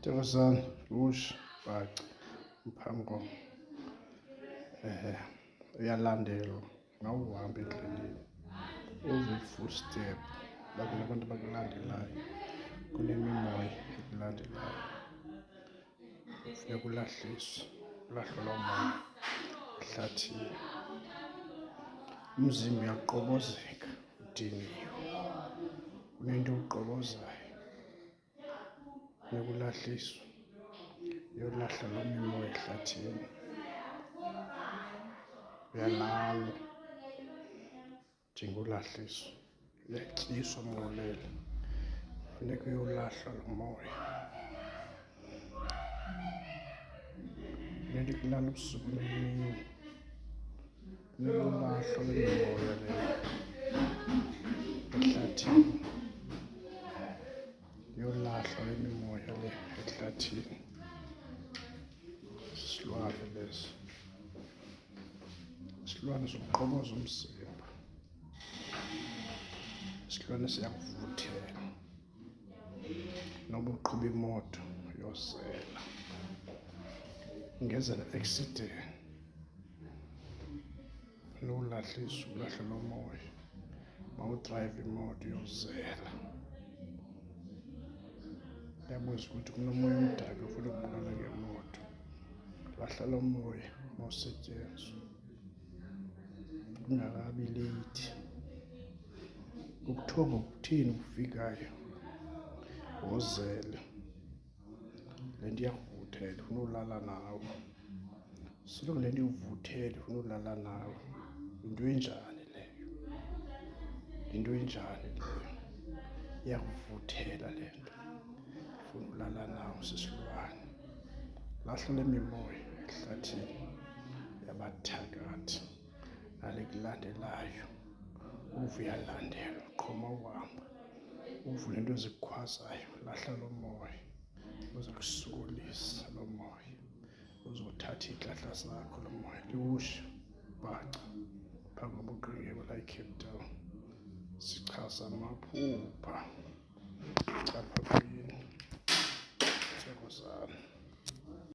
Ntokozana, Lush, Bhaca, Mphamgo, uyalandelwa ngawuhambi endleleni, uve i-footstep, kunabantu abakulandelayo, kunemimoya ekulandelayo. Kufuneka ulahliswe, ulahlwe loo moya ehlathini. Umzimba uyaqobozeka, udiniwe, unento ewuqobozayo. Funeka ulahliswe, uyolahla loo mimoya ehlathini. Uyalalwa njengolahliswa, uyatyiswa umnqwelelo, funeka uyolahlwa lo moya. Funeka kulala ubusuku nemini, funeka ulahlwa le mimoya le ehlathini, uyolahlwa le mimoya le ehlathini. Sisilwane leso, isilwane sokuqoboza umzimba, isilwane siyakuvuthela. Noba uqhuba imoto uyozela, ungeza ne-accident, funeka ulahliswe, ulahlwe loo moya. Mawudrayiva imoto uyozela, uyabuza ukuthi kunomoya omdaka ofuna ukubulala ngemoto. Lahla loo moya mawusetyenzwa, kungakabi leyithi. Ubuthongo butheni bufikayo, wozele. Le nto iyakuvuthela ifuna ulala nawe, soloko le nto ikuvuthela ifuna ulala nawe. Yinto enjani leyo? Yinto enjani leyo? Iyakuvuthela le nto, ifuna ulala nawe sisilwane. Lahla le mimoya ehlathini yabathakathi, nale kulandelayo. Uve uyalandelwa qho mawuhamba, uve neento ezikukhwazayo. Lahla loo moya, uza kusokolisa loo moya, uzothatha iiklahla zakho loo moya. Lush, Bhaca, phambi kobuqengeba la eCape Town. Sichaza amaphupha apha kuye, Ntokozana.